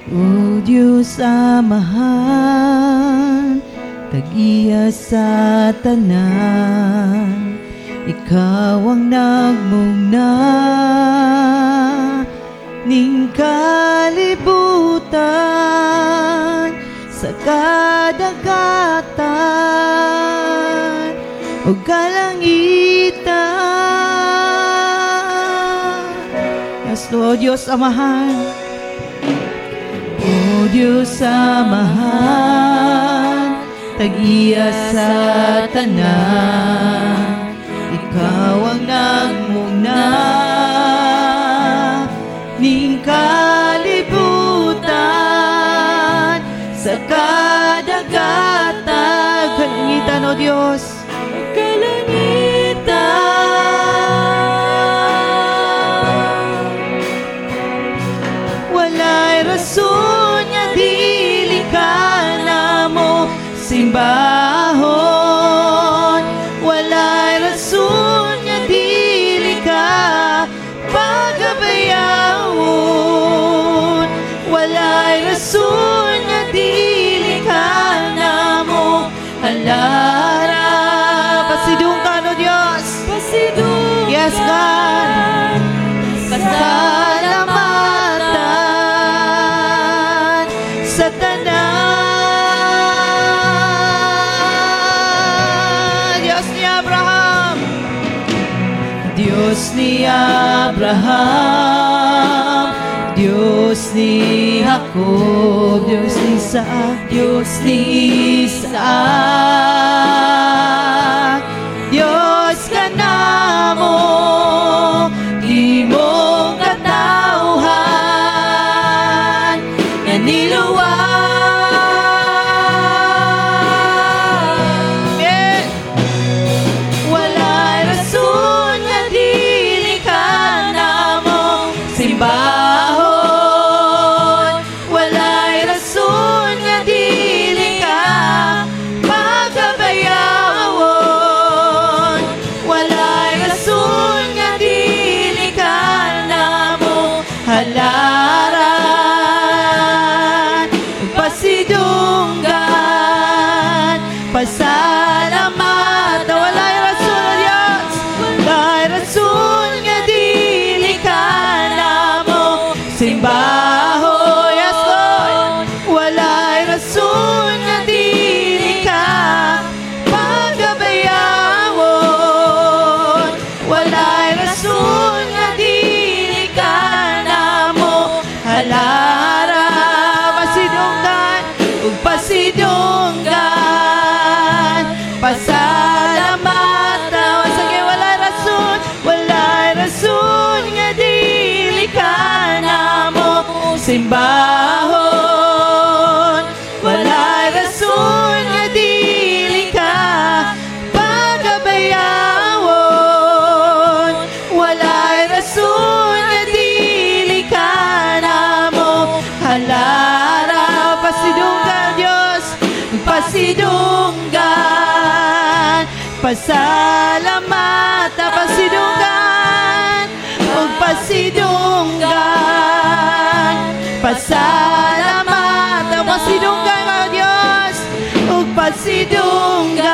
O Diyos Amahan, tag-iya sa tanan, Ikaw ang nagmugna ning kalibutan sa kadagatan o kalangitan. Yes, Lord, Diyos Amahan. O Diyos Amahan, tag-iya sa tanan, Ikaw ang nagmugna ning kalibutan sa kadagatan, kalangitan, O Diyos, kalangitan. Walay rason nga dili ka na mo simbahon, walay rason nga dili ka pagabayawon, walay rason nga dili ka na mo halara. Pasidung ka, no Diyos, pasidung. Yes, God, pasalamatan sa tanan. Diyos ni Abraham, Diyos ni Abraham, Diyos ni Jacob, Diyos ni Isaac, Diyos ni Isaac, Diyos ka namo, di mo katauhan nga niluwag. Walay rason nga dili ka namo simbahon, walay rason nga dili ka pagabayawon, walay rason nga dili ka namo halaran. Pasidunggan, pasalamat, walay rason, O Diyos, walay rason nga dili ka namo simbaho. Yes, Lord, walay rason nga dili ka pagabayawon, walay rason nga dili ka namo halara. Pasidunggan, ug pasidunggan, pasalamat, wasage walay rason nga dili ka namo simbahon, walay rason nga dili ka pagabayawon, walay rason nga dili ka namo halara. Pasidunggan, Diyos, pasidunggan, pasalamat, pasidunggan, ug pasidunggan, pasalamat, pasidunggan, O Diyos, ug pasidunggan,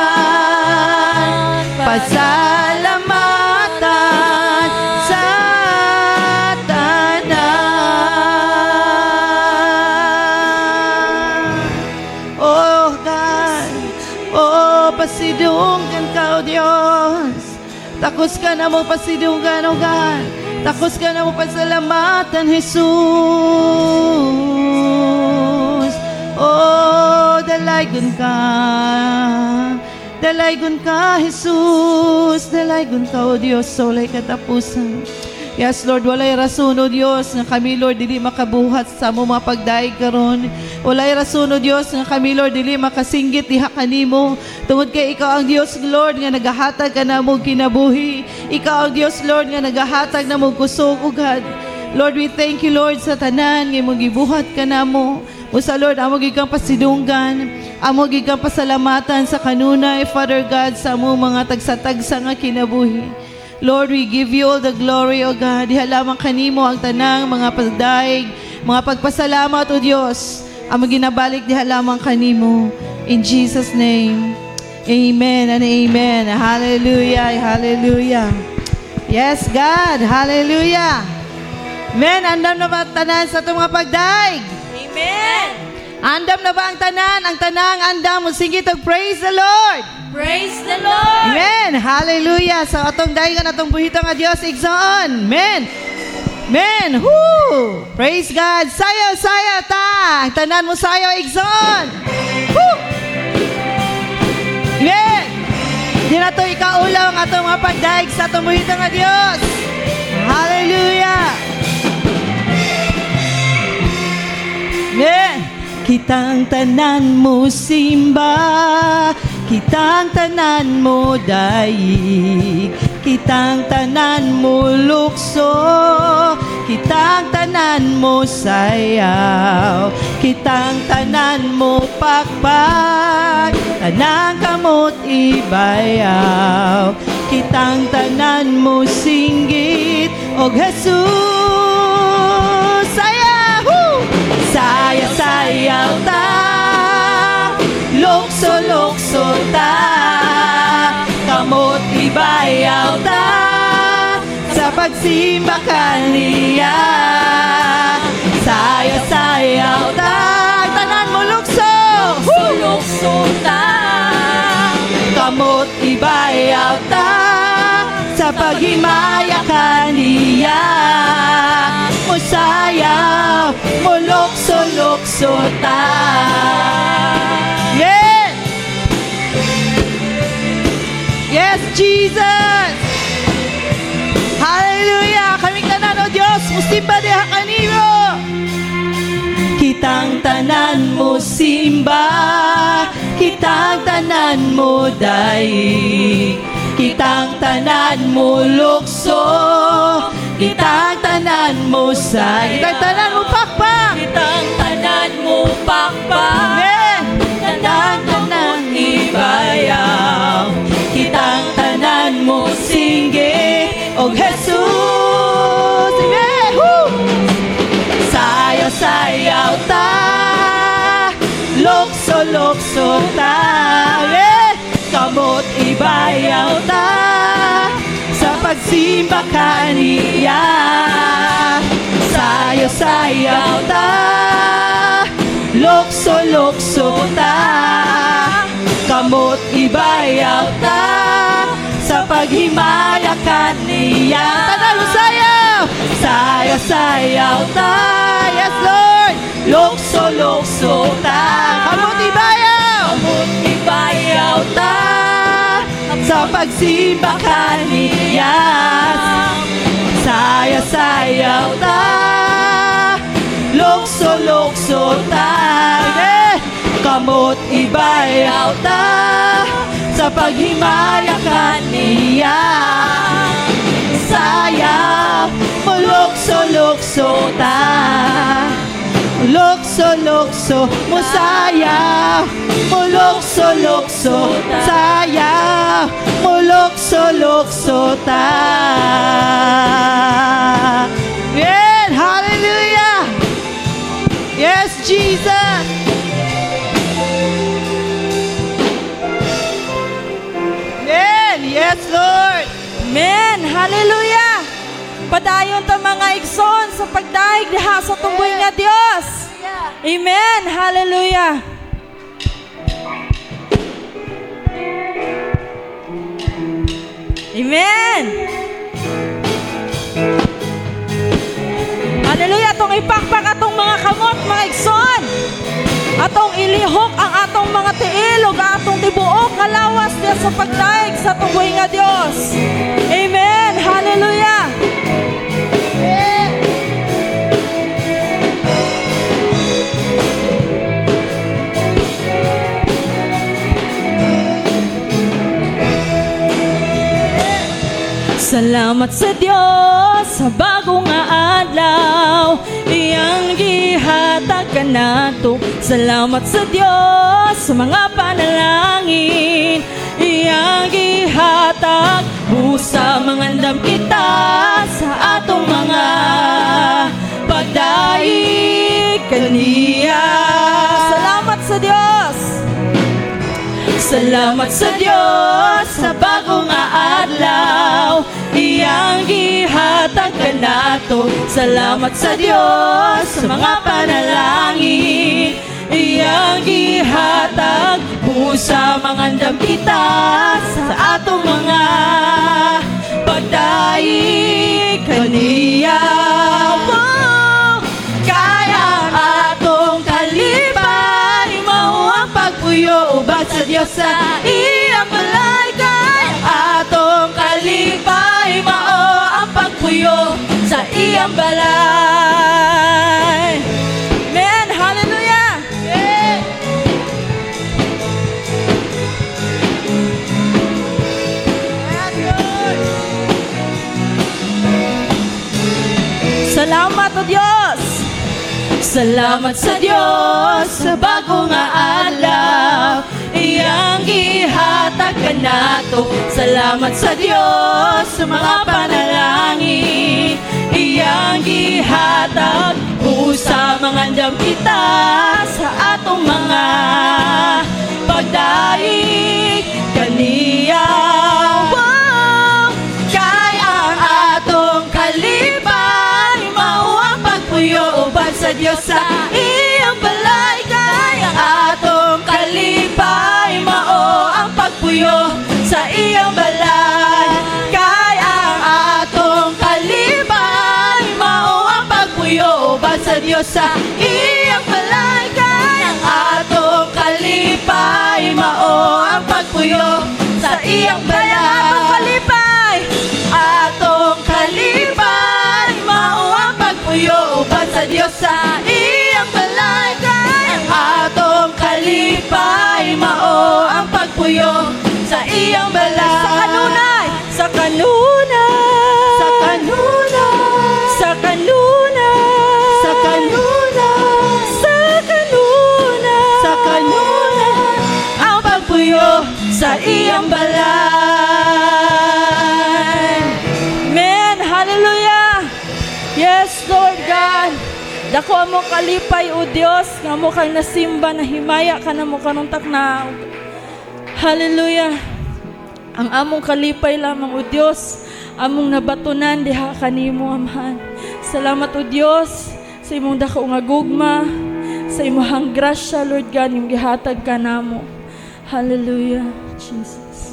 pasalamatan sa tanan. Oh God, oh pasidunggan ka, O Diyos, takos ka na mo pasidunggan, O God, takos ka na mo pasalamatan, Jesus. Oh, dalaygon ka, Jesus, dalaygon ka, O Diyos, solay katapusan. Yes, Lord, walay rason, O Diyos, nga kami, Lord, dili makabuhat sa mo mga pagdaig karon. Walay rason, O Diyos, nga kami, Lord, dili makasinggit diha kanimo. Tungod kay Ikaw ang Diyos, Lord, nga nagahatag ka na mo kinabuhi. Ikaw ang Diyos, Lord, nga nagahatag na mo kusog, O God. Lord, we thank you, Lord, sa tanan, nga mo gibuhat ka na mo. Usa, Lord, amo gikang pasidunggan, amo gikang pasalamatan sa kanunay, Father God, sa amo mga tagsatagsa nga kinabuhi. Lord, we give you all the glory, O God. Diha lamang kanimo ang tanang mga pagdaig, Mga pagpasalamat, O Diyos, ang ginabalik diha lamang kanimo. In Jesus' name, amen and amen. Hallelujah, hallelujah. Yes, God, hallelujah. Amen, andam na ba tanan sa itong mga pagdaig? Amen. Andam na ba ang tanan? Ang tanang andam mo, sige to, praise the Lord. Praise the Lord. Amen, hallelujah. Sa atong daigan, atong buhitong nga Diyos, igsoon. Amen. Amen. Woo! Praise God. Sayaw, sayaw ta. Ang tanan mo sayaw, igsoon. Woo! Amen. Di na to ikaulaw ang atong mga pagdaig sa atong buhitong nga Diyos. Hallelujah. Amen. Kitang tanan mo simba, kitang tanan mo daig, kitang tanan mo lukso, kitang tanan mo sayaw, kitang tanan mo pakpak, tanang kamot ibayaw, kitang tanan mo singgit, og Jesus sayaw, saya-sayaw ta, lukso-lukso ta, kamot ibayaw ta, sa pagsimba kaniya. Saya-sayaw ta, tanan mo lukso, Lukso ta. kamot ibayaw ta, sa paghimaya kaniya. Musayaw, mo lukso-lukso ta. Yes! Yes, Jesus! Hallelujah! Kaming tanan, O Diyos, musimba diha kanimo. Kitang tanan mo simba, kitang tanan mo daig, kitang tanan mo lukso, kitang tanan mo say, kitang tanan mo pakpak, Kitang tanan mo pakpak. amen, Kitang tanan ibayaw, kitang tanan mo singge, og Jesus, amen, woo! Sayaw-sayaw ta, lukso-lukso ta, amen, kamot ibayaw ta, sa pagsimba kaniya. Sayaw-sayaw ta, lukso-lukso ta, kamot ibayaw ta, sa paghimaya kaniya. Tanalo sayaw, sayaw-sayaw ta, yes Lord, lukso-lukso ta, kamot ibayaw, Kamot ibayaw ta, sa pagsimba kaniya. Saya-sayaw ta, lukso-lukso ta, kamot ibayaw ta, sa paghimaya kaniya. Sayaw, mulukso-lukso ta, lukso-lukso, musayaw, mulukso-lukso, sayaw, mulukso-lukso ta. Amen, hallelujah. Yes, Jesus. Amen, yes, Lord. Amen. Hallelujah. Padayon ta mga igsoon sa pagdaig diha sa tumboy nga Dios. Amen. Hallelujah. Amen. Hallelujah. Atong ipakpak atong mga kamot, mga igsoon. Atong ilihok ang atong mga tiilog, ang atong tibuok nga lawas diya sa pagdaig sa tumboy nga Dios. Amen. Hallelujah. Salamat sa Dios sa bagong nga adlaw, iyang gihatag kanato. Salamat sa Dios sa mga panalangin, iyang gihatag. Busa mangandam kita sa atong mga pagdaig kaniya. Salamat sa Dios. Salamat sa Dios sa bagong adlaw, iyang gihatag kanato. Salamat sa Dios sa mga panalangin, iyang gihatag sa mga dambita sa atong mga pagdaig kaniya. Kaya ang atong kalipay mao ang pagpuyo ubad sa Dios sa iyang balay. Kaya ang atong kalipay mao ang pagpuyo sa iyang balay. Amen. Hallelujah. Salamat o Diyos. Salamat sa Diyos sa bagong adlaw, iyang gihatag kanato. Salamat sa Diyos sa mga panalangin, iyang gihatag sa mga dambita sa atong mga pagdaig kaniya. Kaya ang atong kalipay mao ang pagpuyo ubad sa Dios sa iyang balay. Kaya ang atong kalipay mao ang pagpuyo sa iyang balay. Kaya ang atong kalipay mao ang pagpuyo ubad sa Dios sa iyang balay. Kaya ang atong kalipay mao ang pagpuyo sa iyang balay. Atong kalipay mao ang pagpuyo ubad sa Dios sa iyang balay. Kaya ang atong kalipay mao ang pagpuyo sa iyang balay. Sa kanunay. Sa kanunay. Sa kanunay. Sa kanunay. Sa kanunay. Sa kanunay. Sa kanunay ang pagpuyo sa iyang balay. Amen. Hallelujah. Yes, Lord God. Dako amo kalipay o Dios, nga mo kang nasimba na himaya ka na mo kanong taknaw. Hallelujah. Ang among kalipay lamang o Dios, among nabatunan diha kanimo amahan. Salamat o Dios sa imong dako nga gugma, sa imong grasya Lord God, yung gihatag ka namo. Hallelujah. Jesus.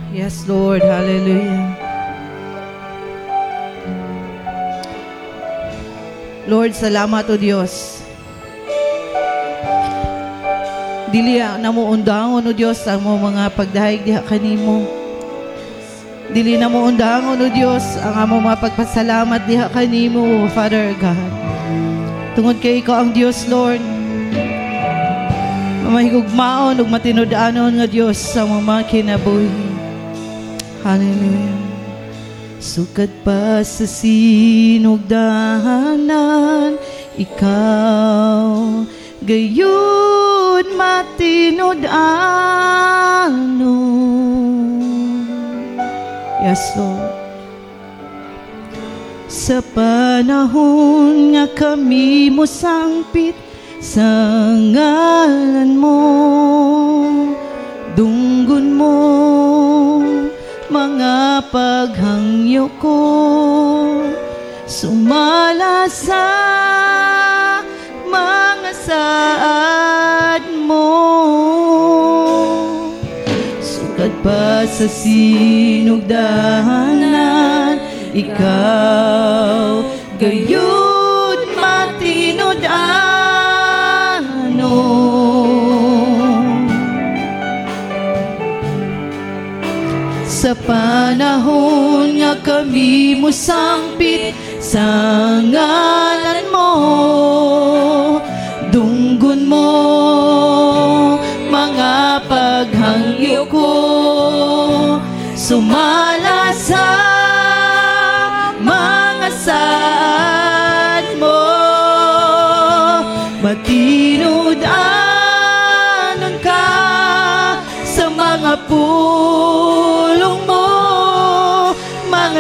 Yes, Lord. Hallelujah. Lord, salamat o Diyos. Dili na mo undangon o Diyos ang mo mga pagdahig diha kanimo. Dili na mo undangon o Diyos ang amo mga pagpasalamat diha kanimo, Father God. Tungod kay ikaw ang Diyos, Lord. Mamahigugmaon ug matinud-anon nga Diyos sa mga kinabuhi. Hallelujah. Sukad pa sa sinugdahanan, ikaw gayud matinud-anon. Yes, Lord. Sa panahon nga kami mo sangpit sa ngalan mo, dunggon mo mga paghangyo ko, sumala sa mga saad mo. Sukat pa sa sinugdahanan, ikaw gayud matinud-anon. Sa panahon nga kami mo sangpit sa ngalan mo, dunggon mo mga paghangyo ko, sumala sa mga saad mo. Matinud-anon ka sa mga pulong mo, mga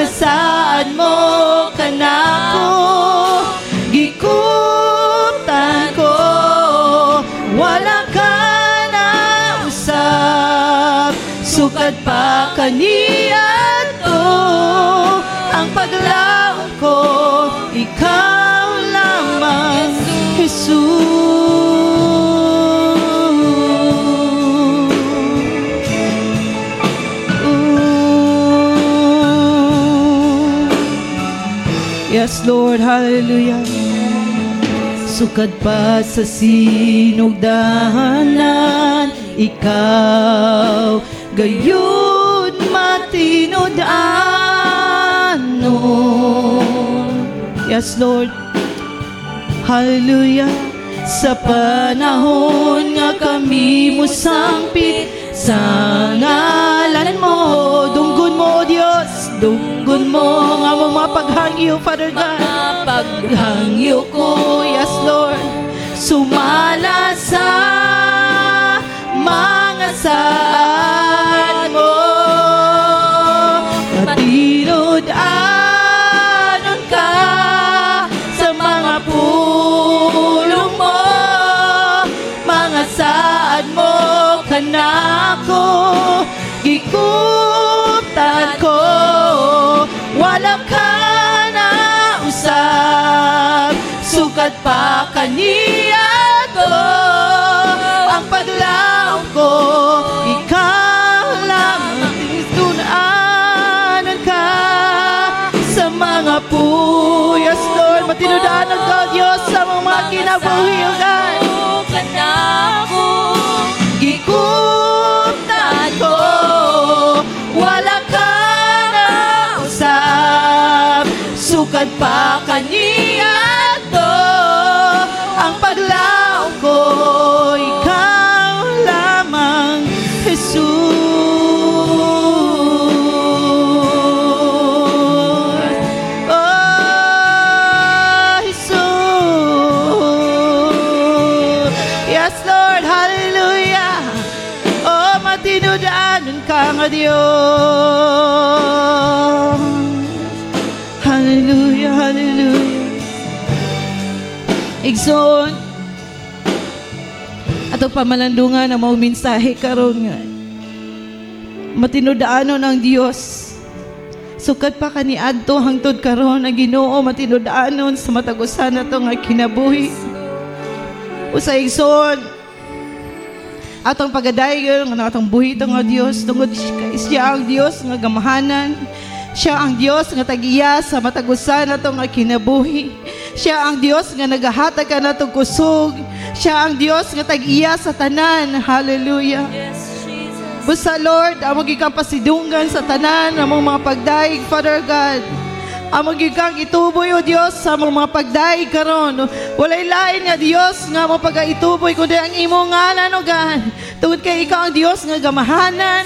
kaniya to, ang paglaom ko, ikaw lamang, Jesus. Yes, Lord, hallelujah. Sukad pa sa sinugdahanan, ikaw gayud matinud-anon. Yes, Lord, hallelujah. Sa panahon nga kami musangpit sa ngalan mo, dunggon mo, O Diyos, dunggon mo nga mong mapaghangyo, Father God. Paghangyo ko, yes, Lord, sumala sa mga saan mo, matinud-anon ka sa mga pulong mo, mga saan mo kanako, gikuptan ko, wala ka na usap, sukat pa kaniya to, ang paglaom ko, ikaw lamang, tinudanan ka sa mga yes, Lord, matinudanan ka, Diyos, sa mga kinabuhi, O God. Gikuptan ko, wala ka na usap, sukat pa kaniya to, ang paglaom ko, ikaw lamang, Jesus. Oh, Jesus. Yes, Lord, hallelujah. Oh, matinudanan ka nga Diyos. Hallelujah, hallelujah. Igsoon, atong pamalandungan ang mga mensahe karon nga. Matinudaanon ang Dios. Sukat pa kani adto hangtod karon ang Ginoo matinudaanon sa matagusan nato nga kinabuhi. Usa igsoon, atong pagadayon nga atong buhi ito nga Dios, tungod siya ang Dios nga gamahanan. Siya ang Diyos nga tag-iya sa matagusan nato nga kinabuhi. Siya ang Diyos nga nagahatag ka natong kusog. Siya ang Diyos nga tag-iya sa tanan. Hallelujah. Busa Lord, among gikang pasidunggan sa tanan, among mga pagdaig, Father God. Among gikang ituboy, O Diyos, sa among mga pagdaig karon. Walay lain nga Diyos nga among pag-ituboy, kundi ang imong ngalan, O God. Tungod kay ikaw ang Diyos nga gamahanan.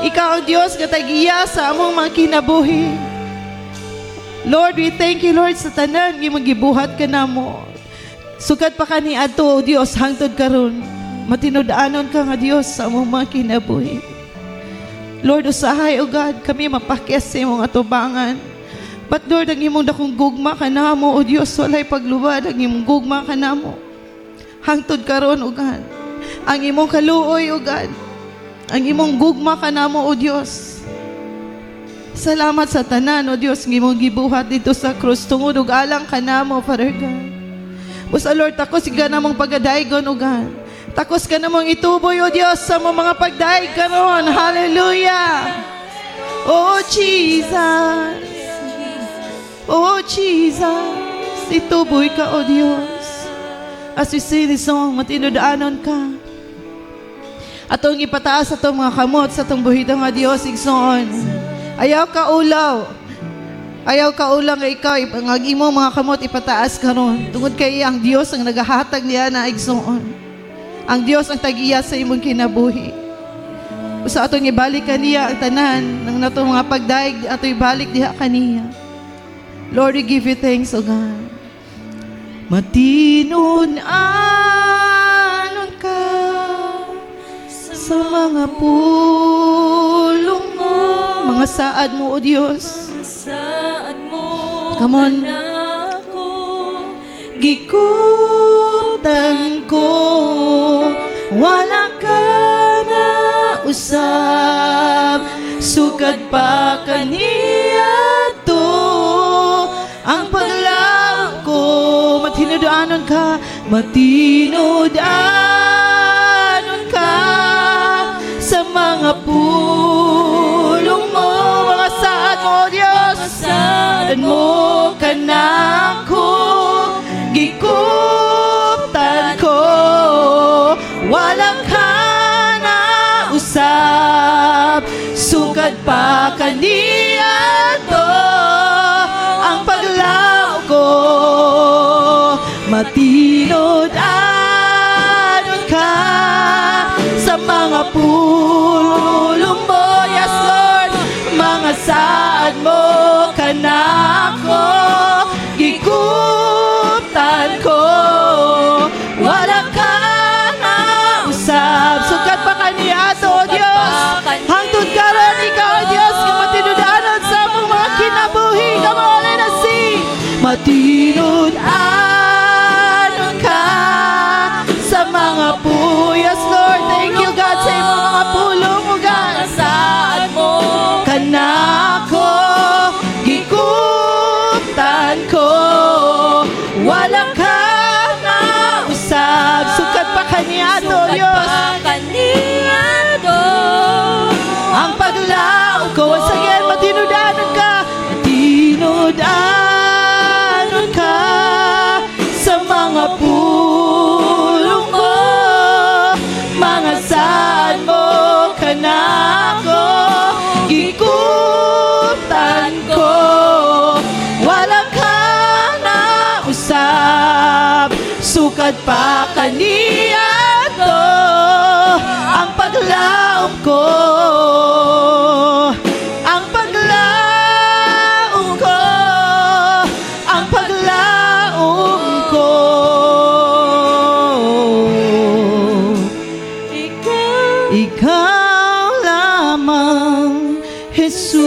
Ikaw ang Diyos nga tag-iya sa among mga kinabuhi. Lord, we thank you, Lord, sa tanan imong gibuhat ka namo. Sukat pa kani adto, O Diyos, hangtod karon. Matinud-anon ka nga Diyos sa among mga kinabuhi. Lord, usahay, O God, kami mapakyas sa imong atubangan. But Lord, ang imong dakong gugma ka namo, O Diyos, walay paglubad, ang imong gugma ka namo. Hangtod karon, O God. Ang imong kaluoy, O God. Ang imong gugma ka namo, O Diyos. Salamat sa tanan, O Diyos, ng imong gibuhat dito sa krus, tungod ug alang ka namo, Father God. Busa Lord, takos ka namong pagadaygon, O God. Takos ka namong ituboy, O Diyos, sa mga pagdaig karon. Hallelujah. Oh Jesus. Oh Jesus. Ituboy ka, O Diyos. As we sing this song, matinudaanon ka. Atong ipataas atong mga kamot sa atong buhito nga Dios igsoon. Ayaw ka ulaw. Ayaw ka ulang nga ikaw ang imo mga kamot ipataas karon. Tungod kay ang Dios ang nagahatag niya na igsoon. Ang Dios ang tag-iya sa imong kinabuhi. Usa atong ibalik kaniya ang tanan ng natong mga pagdaig ato ibalik diha kaniya. Lord, we give you thanks, O God. Matinud-anon ka sa mga pulong mo, mga saad mo, O Diyos. Come on. Gikutan ko, wala ka na usap, sukat pa kaniya to ang paglaom ko. Matinudaanon ka, matinudaanon ka sa mga pulong mo, mga saad mo, Diyos. Saan mo ka na ako gikuptan ko, walang ka na usap, sukad pa kaniya to ang paglaom ko. Matinod-anon ka sa mga pulong mo, yes Lord, mga saad mo ka na ako gikuptan ko, wala ka na usab, sukat pa kaniya to, Diyos. Hangtod karon ikaw, Diyos, nga matinod-anon sa among mga kinabuhi. Come on, let us sing. Matinod-anon ka sa mga yes Lord, thank you God sa imong mga pulong mo, God. Saan mo ka na ako gikuptan ko, wala ka na usab, sukat pa kaniya to, Diyos. Ang paglaom ko, once again, matinod-anon ka, matinod-anon ka sa mga pulong mo, mga saan mo ka na ako gikuptan ko, wala ka na usab, sukat pa kaniya to ang paglaom ko. Ang paglaom ko, ang paglaom ko. Ikaw lamang, Jesus.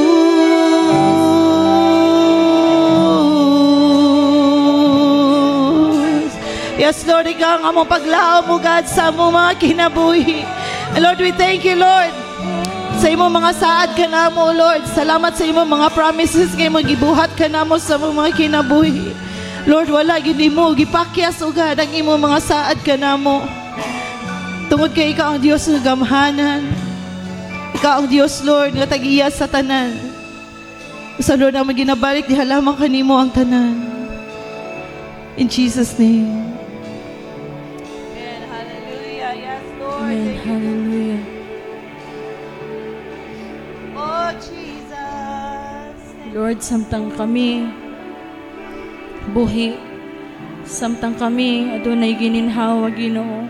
Yes, Lord, ikaw ang among paglaom mo, God, sa among mga kinabuhi. Lord, we thank you, Lord, sa imong mga saad ka na mo, Lord. Salamat sa imong mga promises kay magibuhat ka na mo sa among mga kinabuhi. Lord, wala gindi mo gipakyas, o God, ang imong mga saad ka na mo. Tungod kay ikaw ang Diyos ng gamhanan. Ikaw ang Diyos, Lord, nga tag-iya sa tanan. Sa Lord, naman ginabalik, di halamang kanimo ang tanan. In Jesus' name. Amen. Hallelujah. Yes, Lord. Amen. Hallelujah. Oh, Jesus. Lord, samtang kami buhi, samtang kami adunay gininhawa, Ginoo.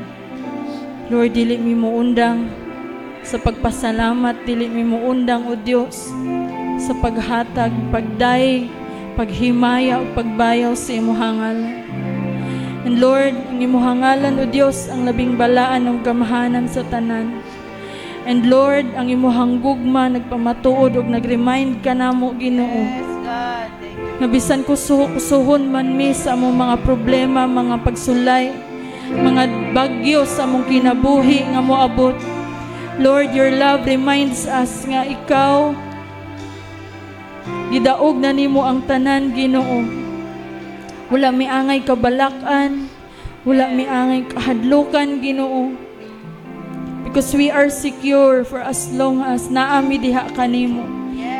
Lord, dili mi mo undang sa pagpasalamat, dili mi mo undang, o Dios, sa paghatag, pagday, paghimaya o pagbayaw sa imong ngalan. And Lord, ang imong ngalan, o Dios, ang labing balaan ng gamhanan sa tanan. And Lord, ang imong gugma nagpamatuod ug nag-remind ka namo, Ginoo. Yes, God. Thank you. Nga bisan kusuhon man mi sa among mga problema, mga pagsulay, mga bagyo sa among kinabuhi nga moabot. Lord, your love reminds us nga ikaw gidaog na nimo ang tanan, Ginoo. Wala mi angay kabalakan, wala mi angay kahadlukan, Ginoo. Because we are secure for as long as naami diha kanimo.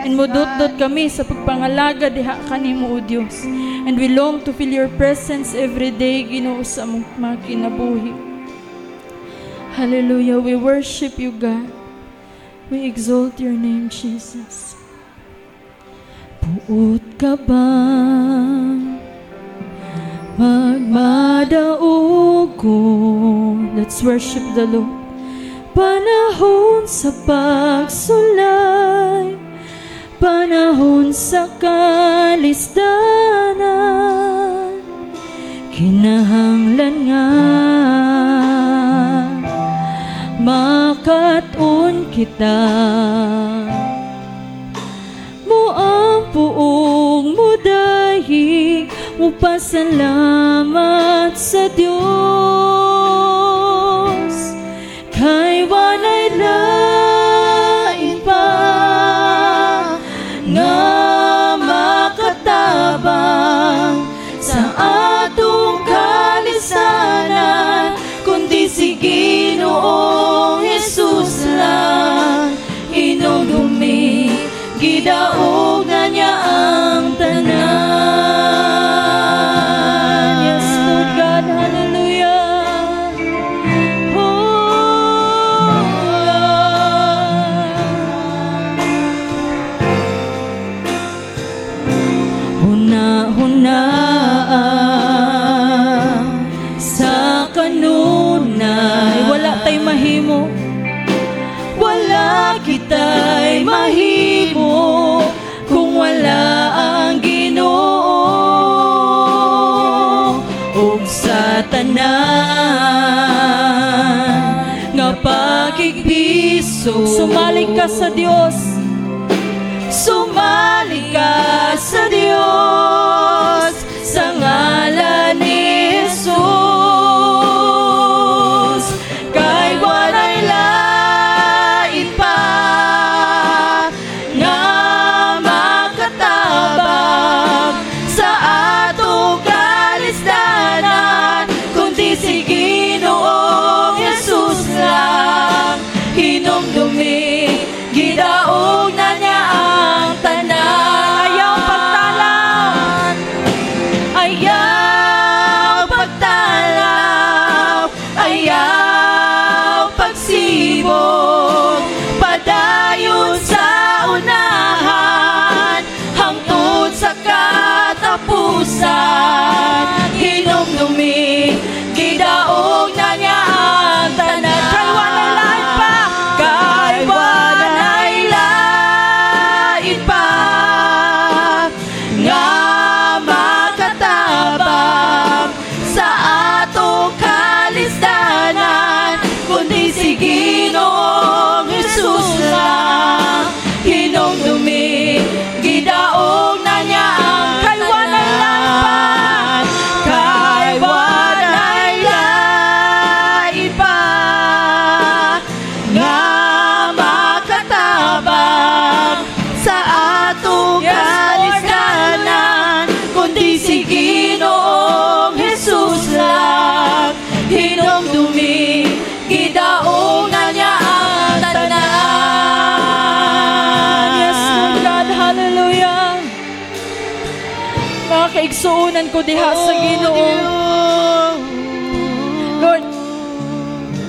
And mudot-dot kami sa pagpangalaga diha kanimo, O Dios. And we long to feel your presence every day, Ginoo, sa among mga kinabuhi. Hallelujah. We worship you, God. We exalt your name, Jesus. Puot ka ba magmadaog ko? Let's worship the Lord. Panahon sa pagsulay, panahon sa kalisdanan, kinahanglan nga makatun kita. Muang puong mudahig, mupasalamat sa Diyos. Kay walay lain pa ug sa tanan nga pagigbiso. Sumalig ka sa Dios. Sumalig ka sa Dios sa ngalan ni Jesus. Kay walay lain pa nga makatabang sa atong kalisdanan, kundi si Ginoong Jesus lang. Hinumdumi, gidaog na niya ang tanan. Ayaw pagtalaw, ayaw pagtalaw, ayaw pagsibog, padayon sa unahan hangtod sa katapusan. Hinumdumi, gidaog na niya ang tanan. Kay walay lain pa, kay walay lain pa nga makatabang sa atong kalisdanan, kundi si Ginoong Jesus lang. Hinumdumi, gidaog na niya ang kay walay lain pa, kay walay lain pa nga makatabang sa atong kalisdanan, kundi si Ginoong Jesus lang. Hinumdumi, gidaog na niya ang tanan. Yes, Lord God, hallelujah. Mga kaigsuunan ko diha sa Ginoo, Lord,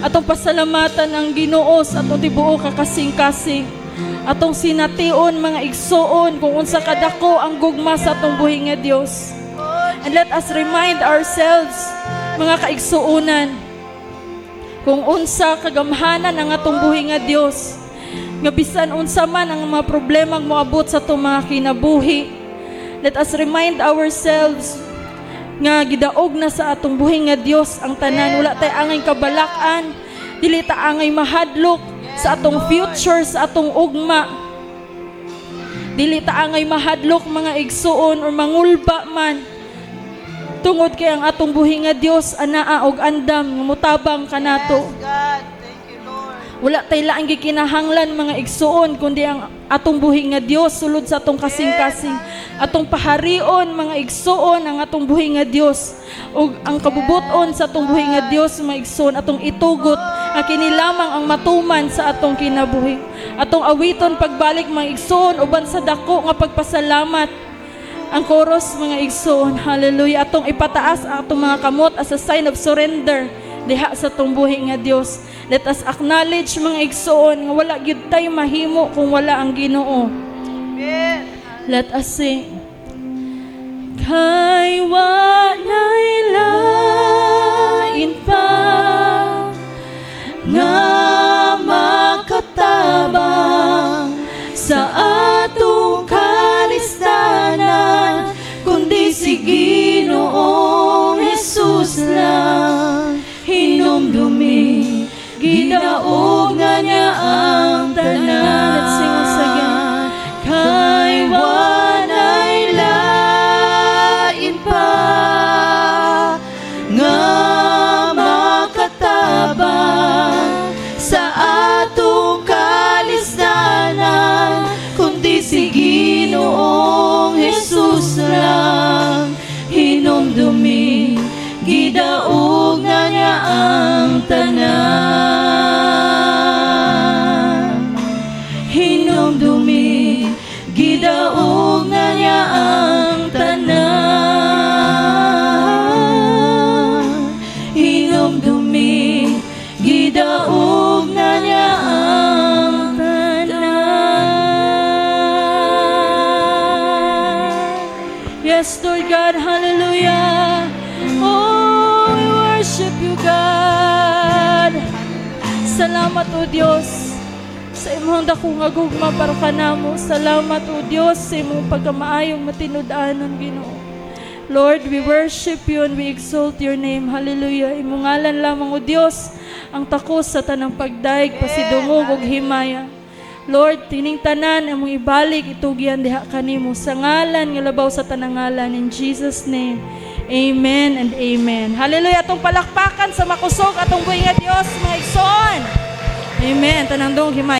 atong pasalamatan ang Ginoo sa atong tibuok kakasing-kasing. Atong sination mga igsuon kung unsa kadako ang gugma sa atong buhi nga Dios. And let us remind ourselves, mga kaigsuunan, kung unsa kagamhanan ang atong buhi nga Dios, nga bisan unsa man ang mga problemang moabot sa atong mga kinabuhi. Let us remind ourselves nga gidaog na sa atong buhi nga Dios ang tanan. Wala tay angay kabalakan, dili ta angay mahadlok sa atong future, sa atong ugma. Dili ta angay mahadlok mga igsuon or mangulba man, tungod kay ang atong buhi nga Dios anaa og andam nga mutabang kanato. Wala tay laing gikinahanglan mga igsuon kundi ang atong buhi nga Dios sulod sa atong kasing-kasing. Atong paharion mga igsuon ang atong buhi nga Dios ug ang kabubuton sa atong buhi nga Dios mga igsuon atong itugot nga kini lamang ang matuman sa atong kinabuhi. Atong awiton pagbalik mga igsuon uban sa dako nga pagpasalamat. Ang chorus mga igsoon, hallelujah, atong ipataas ang atong mga kamot as a sign of surrender diha sa atong buhi nga Dios. Let us acknowledge mga igsoon nga wala gyud tay mahimo kung wala ang Ginoo. Amen. Let us sing. Kay walay lain pa nga makatabang sa atong kalisdanan, kundi si Ginoong Jesus lang. Hinumdumi, gidaog na niya ang tanan. Let's sing once again. Kay walay lain pa nga makatabang sa atong kalisdanan, kundi si Ginoong Jesus lang. Hinumdumi, gidaog na niya ang tanan. Hinumdumi, gidaog na niya ang tanan. Hinumdumi, gidaog na niya ang tanan. Yes, Lord God, hallelujah. Oh, we worship you, God. Salamat, O Diyos, sa imong dako nga gugma para kanamo. Salamat, O Diyos, sa imong pagkamaayong matinud-anon, Ginoo. Lord, we worship you and we exalt your name. Hallelujah. Imungalan lamang o Dios ang takos sa tanang pagdaig, pasidungog ug himaya. Lord, tining tanan among ibalik itugyan diha kanimo sa ngalan nga labaw sa tanang ngalan, in Jesus name. Amen and amen. Hallelujah. Atong palakpakan sa makusog atong buhi nga Dios, mga igsoon. Amen. Tanang dong himaya.